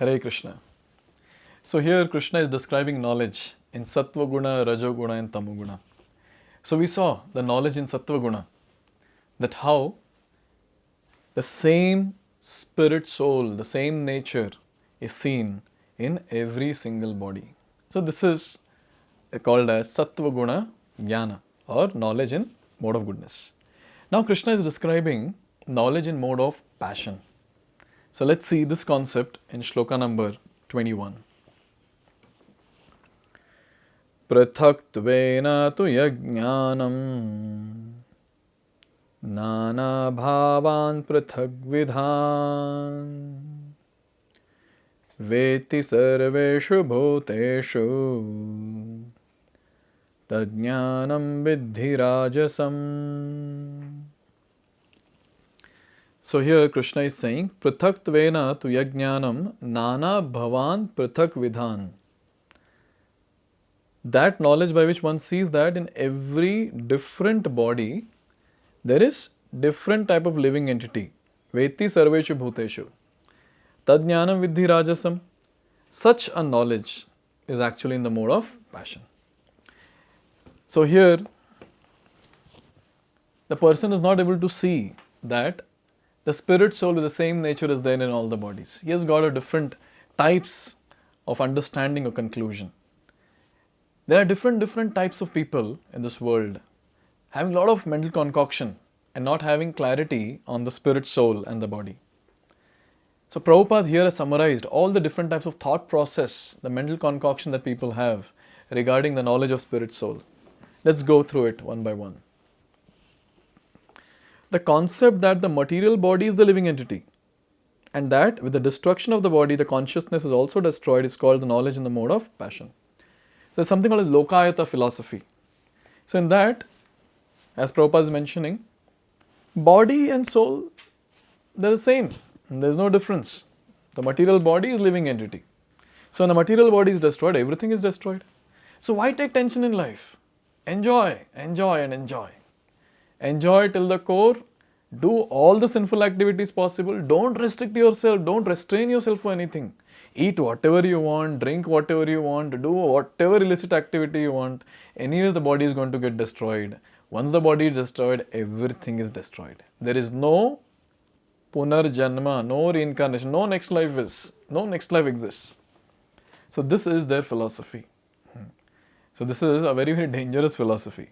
Hare Krishna. So here Krishna is describing knowledge in Sattva Guna, Rajo Guna and Tamo Guna. So we saw the knowledge in Sattva Guna, that how the same spirit soul, the same nature is seen in every single body. So this is called as Sattva Guna Jnana, or knowledge in mode of goodness. Now Krishna is describing knowledge in mode of passion. So let's see this concept in Shloka number 21. Prathakttvena tu yajnanam nana bhavan prathagvidhan veti sarveshu bhuteshu tadjnanam vidhi rajasam. So here Krishna is saying, Prathakttvena tu yajnanam nana bhavan prathak vidhan. That knowledge by which one sees that in every different body, there is different type of living entity. Veti sarveshu bhuteshu. Tadjnanam vidhi rajasam. Such a knowledge is actually in the mode of passion. So here, the person is not able to see that the spirit soul with the same nature is there in all the bodies. He has got a different types of understanding or conclusion. There are different types of people in this world having a lot of mental concoction and not having clarity on the spirit soul and the body. So Prabhupada here has summarized all the different types of thought process, the mental concoction that people have regarding the knowledge of spirit soul. Let's go through it one by one. The concept that the material body is the living entity and that with the destruction of the body, the consciousness is also destroyed is called the knowledge in the mode of passion. So there's something called Lokayata philosophy. So in that, as Prabhupada is mentioning, body and soul, they're the same. There's no difference. The material body is living entity. So when the material body is destroyed, everything is destroyed. So why take tension in life? Enjoy, enjoy and enjoy. Enjoy till the core. Do all the sinful activities possible. Don't restrict yourself. Don't restrain yourself for anything. Eat whatever you want. Drink whatever you want. Do whatever illicit activity you want. Anyways, the body is going to get destroyed. Once the body is destroyed, everything is destroyed. There is no punarjanma, no reincarnation, no next life exists. So this is their philosophy. So this is a very, very dangerous philosophy,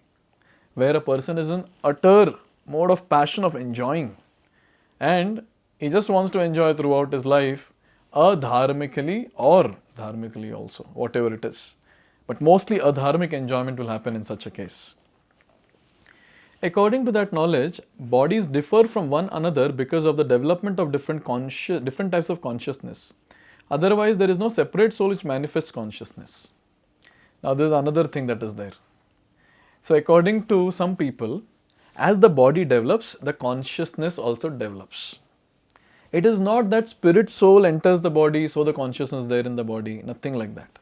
where a person is in utter mode of passion of enjoying and he just wants to enjoy throughout his life, adharmically or dharmically also, whatever it is. But mostly adharmic enjoyment will happen in such a case. According to that knowledge, bodies differ from one another because of the development of different types of consciousness. Otherwise, there is no separate soul which manifests consciousness. Now, there is another thing that is there. So, according to some people, as the body develops, the consciousness also develops. It is not that spirit soul enters the body, so the consciousness is there in the body, nothing like that.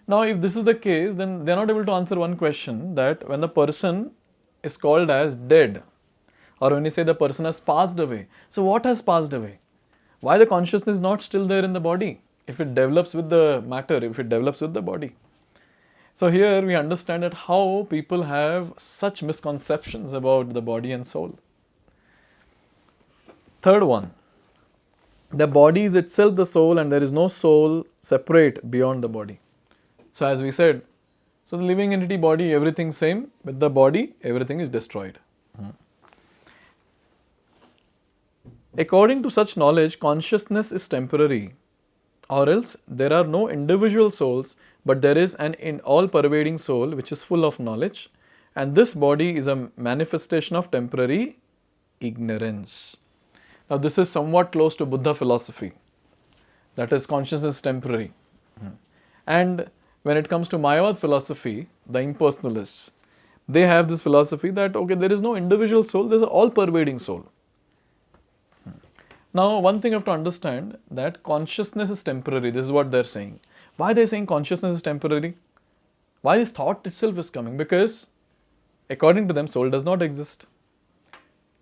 Now, if this is the case, then they are not able to answer one question, that when the person is called as dead, or when you say the person has passed away, so what has passed away? Why the consciousness is not still there in the body, if it develops with the matter, if it develops with the body? So here we understand that how people have such misconceptions about the body and soul. Third one, the body is itself the soul and there is no soul separate beyond the body. So as we said, so the living entity body, everything same, with the body, everything is destroyed. According to such knowledge, consciousness is temporary, or else there are no individual souls, but there is an all-pervading soul which is full of knowledge, and this body is a manifestation of temporary ignorance. Now this is somewhat close to Buddha philosophy, that is consciousness is temporary. And when it comes to Mayavad philosophy, the impersonalists, they have this philosophy that okay, there is no individual soul, there is an all-pervading soul. Now, one thing you have to understand that consciousness is temporary. This is what they are saying. Why they are saying consciousness is temporary? Why this thought itself is coming? Because according to them, soul does not exist.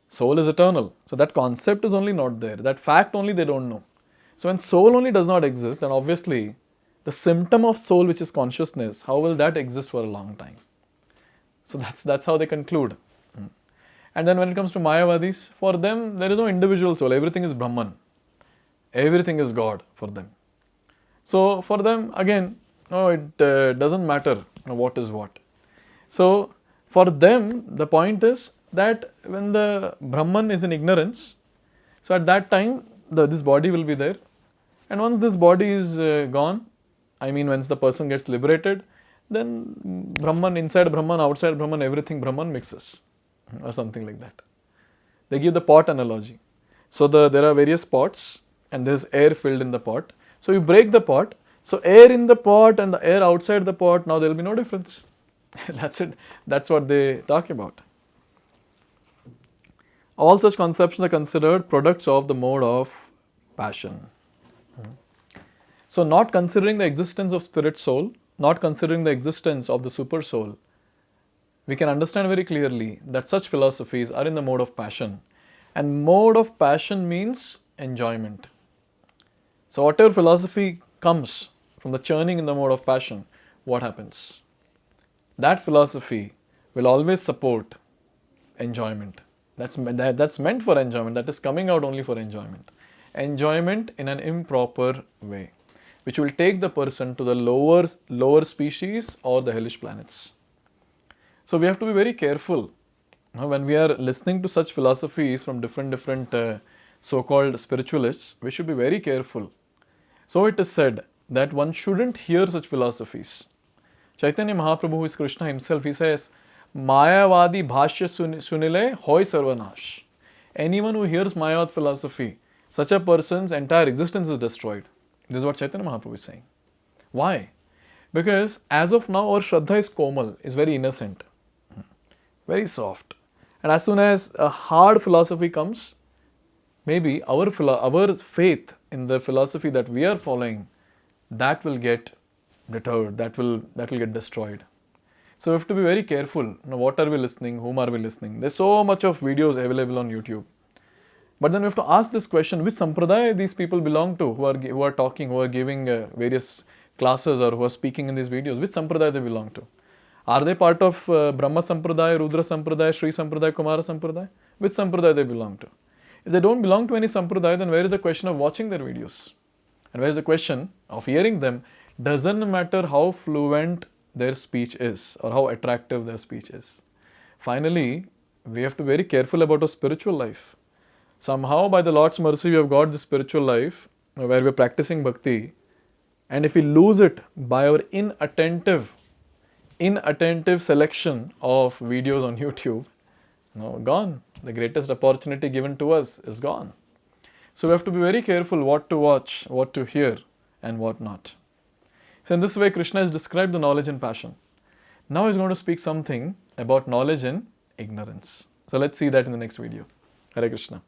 Soul is eternal. So that concept is only not there. That fact only they don't know. So when soul only does not exist, then obviously the symptom of soul, which is consciousness, how will that exist for a long time? So that's how they conclude. And then when it comes to Mayavadis, for them there is no individual soul, everything is Brahman. Everything is God for them. So for them, again, no, it doesn't matter what is what. So for them, the point is that when the Brahman is in ignorance, so at that time, this body will be there. And once this body is gone, I mean, once the person gets liberated, then Brahman, inside Brahman, outside Brahman, everything Brahman mixes, or something like that. They give the pot analogy. So there are various pots, and there's air filled in the pot. So you break the pot, so air in the pot and the air outside the pot, now there will be no difference. That's it. That's what they talk about. All such conceptions are considered products of the mode of passion. So not considering the existence of spirit soul, not considering the existence of the super soul, we can understand very clearly that such philosophies are in the mode of passion. And mode of passion means enjoyment. So whatever philosophy comes from the churning in the mode of passion, what happens? That philosophy will always support enjoyment. That's meant for enjoyment. That is coming out only for enjoyment. Enjoyment in an improper way, which will take the person to the lower species or the hellish planets. So we have to be very careful when we are listening to such philosophies from different so-called spiritualists. We should be very careful. So it is said that one shouldn't hear such philosophies. Chaitanya Mahaprabhu, who is Krishna himself, he says, Mayavadi bhashya sunile hoy sarvanash. Anyone who hears Mayavad philosophy, such a person's entire existence is destroyed. This is what Chaitanya Mahaprabhu is saying. Why? Because as of now, our Shraddha is komal, is very innocent, very soft. And as soon as a hard philosophy comes, maybe our faith in the philosophy that we are following, that will get deterred, that will get destroyed. So we have to be very careful. What are we listening? Whom are we listening? There's so much of videos available on YouTube. But then we have to ask this question, which sampradaya these people belong to who are talking, who are giving various classes or who are speaking in these videos, which sampradaya they belong to? Are they part of Brahma Sampradaya, Rudra Sampradaya, Sri Sampradaya, Kumara Sampradaya? Which sampradaya they belong to? If they don't belong to any sampradaya, then where is the question of watching their videos? And where is the question of hearing them? Doesn't matter how fluent their speech is or how attractive their speech is. Finally, we have to be very careful about our spiritual life. Somehow, by the Lord's mercy, we have got this spiritual life where we are practicing bhakti, and if we lose it by our inattentive selection of videos on YouTube, gone. The greatest opportunity given to us is gone. So we have to be very careful what to watch, what to hear, and what not. So in this way, Krishna has described the knowledge and passion. Now he's going to speak something about knowledge and ignorance. So let's see that in the next video. Hare Krishna.